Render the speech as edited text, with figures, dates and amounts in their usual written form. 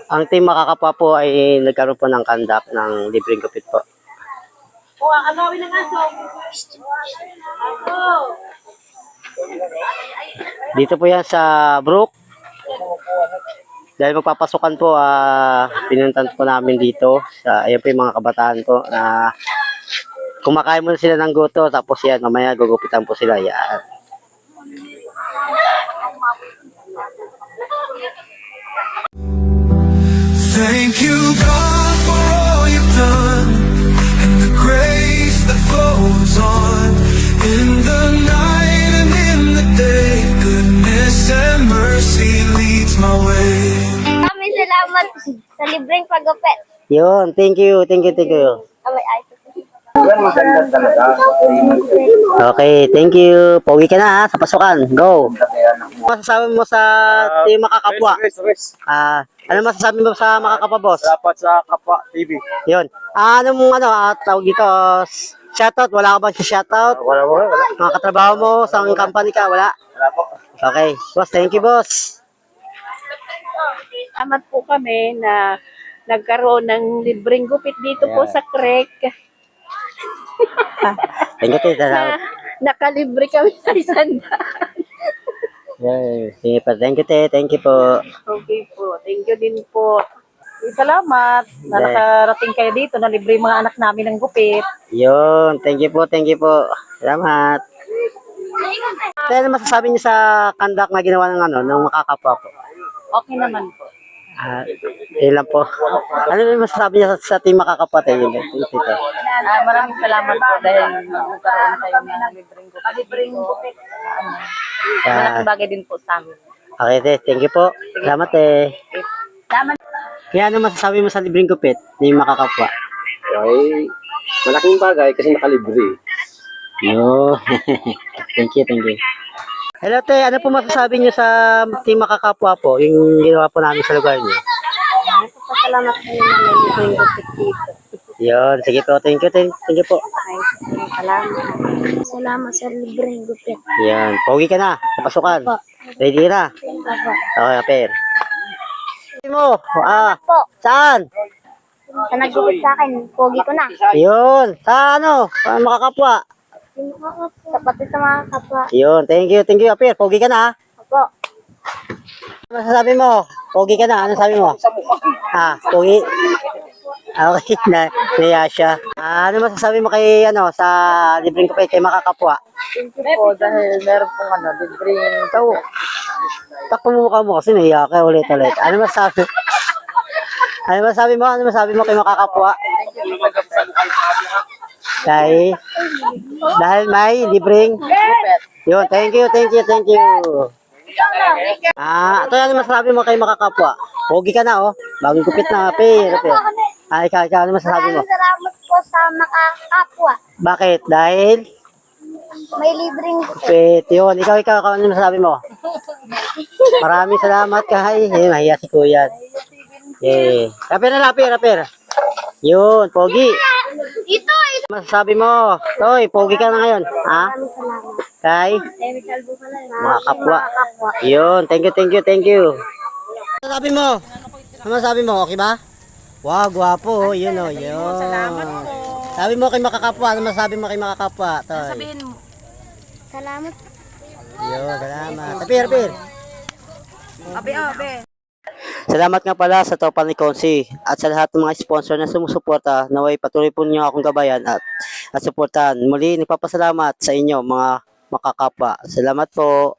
Ang team Makakapwa po ay nagkaroon po ng kandak ng libreng gupit po. Dito po yan sa Brook. Dahil magpapasukan po, pinuntan po namin dito. Ayan po yung mga kabataan po na kumakain muna sila ng goto. Tapos yan, mamaya gugupitan po sila. Yan. Thank you, God, for all you've done and the grace that flows on in the night and in the day. Goodness and mercy leads my way. Maraming salamat sa libreng paggupit. Yun, thank you. Okay, thank you. Pauwi ka na sa pasukan. Go. Masasabi mo sa team Makakapwa? Ano masasabi mo sa Makakapwa, boss? Dapat sa Kapwa TV. Yun. Tawag dito, shoutout. Wala ka bang shoutout? Wala. Mga katrabaho mo, sa company ka, wala? Wala po. Okay. Boss, thank you, boss. Salamat po kami na nagkaroon ng libreng gupit dito po sa Krek. Thank you, tita. Nakalibre kami sa sandaan. Sige pa. Thank you, te. Thank you po. Okay po. Thank you din po. Salamat na nakarating kayo dito na libre mga anak namin ng gupit. Yun. Thank you po. Salamat. Ano masasabi niyo sa kandak na ginawa ng Makakapwa po? Okay naman po. Yun lang po. Ano yung masasabi niya sa team Makakapwa tayo? Maraming salamat po dahil nagkaroon kayo ng libreng gupit. Malaking bagay din po sa amin. Okay, te. Thank you po. Salamat, te. Salamat. Kaya ano masasabi mo sa libreng gupit ni Makakapwa? Ay, malaking bagay kasi nakalibre. Yo. Thank you. Hello, te. Ano po masasabi niyo sa team Makakapwa po? Yung ginawa po namin sa lugar niyo. Salamat sa inyo na libreng gupit dito. Yun. Sige po. Thank you po. Salamat sa libreng gupit. Yan. Pogi ka na. Napasukan. Ready na. Okay, Aper. Mo. Po, Saan? sa naggupit sa akin, pogi ko na. Yun. Sa Makakapwa. Sa pati sa mga kapwa. Yun. Thank you, Aper. Pogi ka na. Opo. Ano masasabi mo? Pogi ka na. Ano sabi mo? Pogi. Okay, naya siya. Ano masasabi mo kay sa libreng gupit kay Makakapwa? Thank you po dahil meron pong libreng tao. Takpo mo mukha mo kasi naiya ka ulit. Ano masasabi? Ano masabi mo kay Makakapwa? Dahil may libreng yun, thank you. Ito ano masasabi mo kay Makakapwa? Pogi ka na, bagong gupit na, Aper. Ikaw, ano masasabi mo? Maraming salamat po sa Makakapwa. Bakit? Dahil May libreng gupit. Yun, ikaw, ano masasabi mo? Maraming salamat kay. Mahiya si Kuya. Aper. Yun, pogi. Ito. Masasabi mo, Toy, pogi ka na ngayon. Maraming salamat. Kay Makakapwa. Makakapwa. Yun, thank you. Ano masabi mo? Okay ba? Wow, gwapo. Yun. Salamat po. Sabi mo kay Makakapwa, ano masabi mo kay Makakapwa? Toy. Sabihin mo. Salamat. Yun, salamat. Aper. Abe. Salamat nga pala sa Topa ni Konsi at sa lahat ng mga sponsor na sumusuporta. Naway patuloy po niyo akong gabayan at suportahan. Muli, nagpapasalamat sa inyo mga Makakapwa. Salamat po.